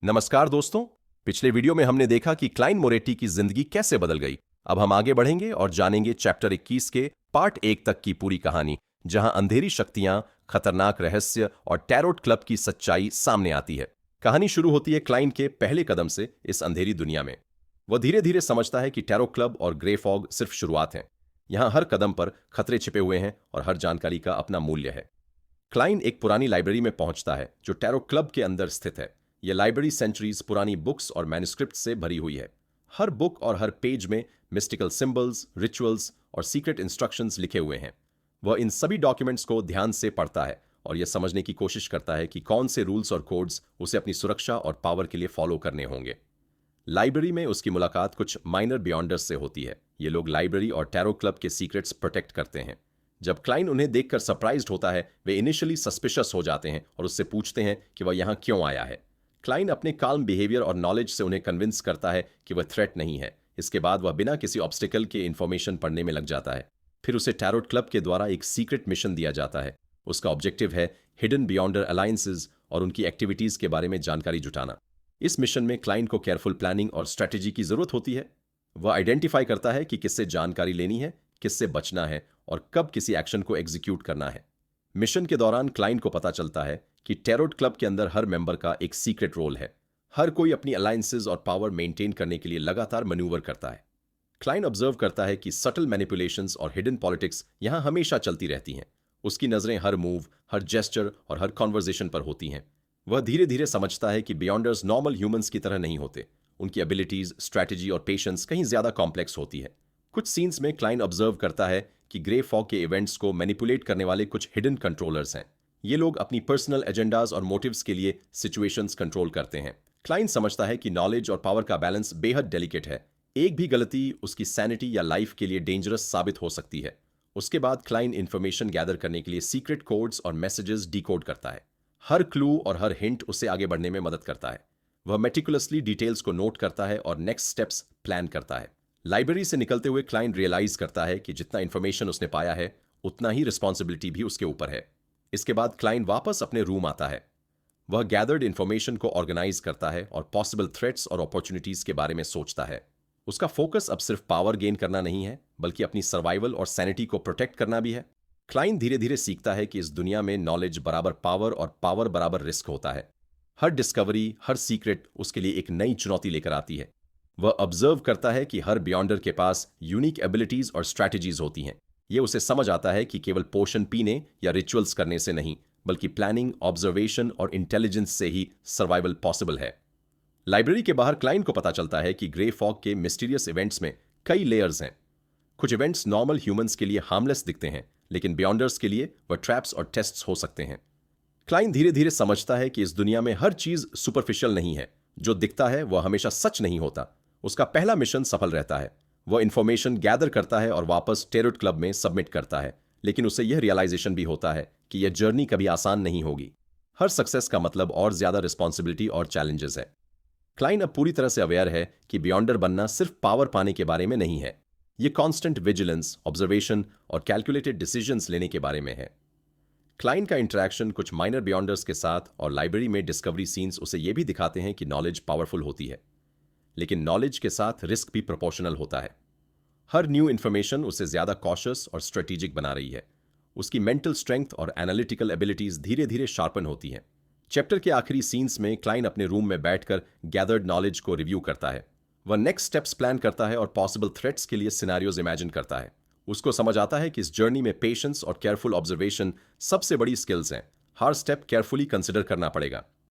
नमस्कार दोस्तों। पिछले वीडियो में हमने देखा कि क्लाइन मोरेटी की जिंदगी कैसे बदल गई। अब हम आगे बढ़ेंगे और जानेंगे चैप्टर 21 के पार्ट 1 तक की पूरी कहानी, जहां अंधेरी शक्तियां, खतरनाक रहस्य और टैरोट क्लब की सच्चाई सामने आती है। कहानी शुरू होती है क्लाइन के पहले कदम से इस अंधेरी दुनिया में। वह धीरे धीरे समझता है कि टैरो क्लब और ग्रे फॉग सिर्फ शुरुआत है। यहाँ हर कदम पर खतरे छिपे हुए हैं और हर जानकारी का अपना मूल्य है। क्लाइन एक पुरानी लाइब्रेरी में पहुंचता है जो टैरो क्लब के अंदर स्थित है। यह लाइब्रेरी सेंचुरीज पुरानी बुक्स और मैन्युस्क्रिप्ट से भरी हुई है। हर बुक और हर पेज में मिस्टिकल सिंबल्स, रिचुअल्स और सीक्रेट इंस्ट्रक्शंस लिखे हुए हैं। वह इन सभी डॉक्यूमेंट्स को ध्यान से पढ़ता है और यह समझने की कोशिश करता है कि कौन से रूल्स और कोड्स उसे अपनी सुरक्षा और पावर के लिए फॉलो करने होंगे। लाइब्रेरी में उसकी मुलाकात कुछ माइनर बियॉन्डर्स से होती है। ये लोग लाइब्रेरी और टैरो क्लब के सीक्रेट्स प्रोटेक्ट करते हैं। जब क्लाइन उन्हें देखकर सरप्राइज्ड होता है, वे इनिशियली सस्पिशियस हो जाते हैं और उससे पूछते हैं कि वह यहाँ क्यों आया है। क्लाइन अपने काल्म बिहेवियर और नॉलेज से उन्हें कन्विंस करता है कि वह थ्रेट नहीं है। इसके बाद वह बिना किसी ऑब्स्टिकल के इन्फॉर्मेशन पढ़ने में लग जाता है। फिर उसे टैरोट क्लब के द्वारा एक सीक्रेट मिशन दिया जाता है। उसका ऑब्जेक्टिव है हिडन बियॉन्डर अलायंसेज और उनकी एक्टिविटीज के बारे में जानकारी जुटाना। इस मिशन में क्लाइन को केयरफुल प्लानिंग और स्ट्रेटेजी की जरूरत होती है। वह आइडेंटिफाई करता है कि किससे जानकारी लेनी है, किससे बचना है और कब किसी एक्शन को एग्जीक्यूट करना है। मिशन के दौरान क्लाइन को पता चलता है कि टैरोट क्लब के अंदर हर मेंबर का एक सीक्रेट रोल है। हर कोई अपनी अलायंसेज और पावर मेंटेन करने के लिए लगातार मैन्यूवर करता है। क्लाइन ऑब्जर्व करता है कि सटल मैनिपुलेशंस और हिडन पॉलिटिक्स यहां हमेशा चलती रहती हैं। उसकी नजरें हर मूव, हर जेस्चर और हर कॉन्वर्जेशन पर होती हैं। वह धीरे धीरे समझता है कि बियॉन्डर्स नॉर्मल ह्यूमंस की तरह नहीं होते। उनकी एबिलिटीज, स्ट्रैटेजी और पेशेंस कहीं ज्यादा कॉम्प्लेक्स होती है। कुछ सीन्स में क्लाइन ऑब्जर्व करता है कि ग्रे फॉग के इवेंट्स को मैनिपुलेट करने वाले कुछ हिडन कंट्रोलर्स हैं। ये लोग अपनी पर्सनल एजेंडाज और मोटिव्स के लिए सिचुएशंस कंट्रोल करते हैं। क्लाइन समझता है कि नॉलेज और पावर का बैलेंस बेहद डेलिकेट है। एक भी गलती उसकी सैनिटी या लाइफ के लिए डेंजरस साबित हो सकती है। उसके बाद क्लाइन इंफॉर्मेशन गैदर करने के लिए सीक्रेट कोड्स और मैसेजेस डिकोड करता है। हर क्लू और हर हिंट उसे आगे बढ़ने में मदद करता है। वह मेटिकुलसली डिटेल्स को नोट करता है और नेक्स्ट स्टेप्स प्लान करता है। लाइब्रेरी से निकलते हुए क्लाइन रियलाइज करता है कि जितना इंफॉर्मेशन उसने पाया है, उतना ही रिस्पॉन्सिबिलिटी भी उसके ऊपर है। इसके बाद क्लाइन वापस अपने रूम आता है। वह गैदर्ड इंफॉर्मेशन को ऑर्गेनाइज करता है और पॉसिबल थ्रेट्स और अपॉर्चुनिटीज के बारे में सोचता है। उसका फोकस अब सिर्फ पावर गेन करना नहीं है, बल्कि अपनी सर्वाइवल और सैनिटी को प्रोटेक्ट करना भी है। क्लाइन धीरे धीरे सीखता है कि इस दुनिया में नॉलेज बराबर पावर और पावर बराबर रिस्क होता है। हर डिस्कवरी, हर सीक्रेट उसके लिए एक नई चुनौती लेकर आती है। वह ऑब्जर्व करता है कि हर बियॉन्डर के पास यूनिक एबिलिटीज और स्ट्रैटेजीज होती हैं। यह उसे समझ आता है कि केवल पोशन पीने या रिचुअल्स करने से नहीं, बल्कि प्लानिंग, ऑब्जर्वेशन और इंटेलिजेंस से ही सर्वाइवल पॉसिबल है। लाइब्रेरी के बाहर क्लाइन को पता चलता है कि ग्रे फॉग के मिस्टीरियस इवेंट्स में कई लेयर्स हैं। कुछ इवेंट्स नॉर्मल ह्यूमंस के लिए हार्मलेस दिखते हैं, लेकिन बियॉन्डर्स के लिए वह ट्रैप्स और टेस्ट्स हो सकते हैं। क्लाइन धीरे धीरे समझता है कि इस दुनिया में हर चीज सुपरफिशियल नहीं है। जो दिखता है वह हमेशा सच नहीं होता। उसका पहला मिशन सफल रहता है। वह इंफॉर्मेशन गैदर करता है और वापस टैरोट क्लब में सबमिट करता है, लेकिन उसे यह रियलाइजेशन भी होता है कि यह जर्नी कभी आसान नहीं होगी। हर सक्सेस का मतलब और ज्यादा रिस्पॉन्सिबिलिटी और चैलेंजेस है। क्लाइन अब पूरी तरह से अवेयर है कि बियॉन्डर बनना सिर्फ पावर पाने के बारे में नहीं है। यह कॉन्स्टेंट विजिलेंस, ऑब्जर्वेशन और कैलकुलेटेड डिसीजंस लेने के बारे में है। क्लाइन का इंटरेक्शन कुछ माइनर बियॉन्डर्स के साथ और लाइब्रेरी में डिस्कवरी सीन्स उसे यह भी दिखाते हैं कि नॉलेज पावरफुल होती है, लेकिन नॉलेज के साथ रिस्क भी प्रोपोर्शनल होता है। हर न्यू इन्फॉर्मेशन उसे ज्यादा कॉशियस और स्ट्रेटेजिक बना रही है। उसकी मेंटल स्ट्रेंथ और एनालिटिकल एबिलिटीज धीरे धीरे शार्पन होती हैं। चैप्टर के आखिरी सीन्स में क्लाइन अपने रूम में बैठकर गैदर्ड नॉलेज को रिव्यू करता है। वह नेक्स्ट स्टेप्स प्लान करता है और पॉसिबल थ्रेट्स के लिए सिनेरियोज इमेजिन करता है। उसको समझ आता है कि इस जर्नी में पेशेंस और केयरफुल ऑब्जर्वेशन सबसे बड़ी स्किल्स हैं। हर स्टेप केयरफुली कंसिडर करना पड़ेगा।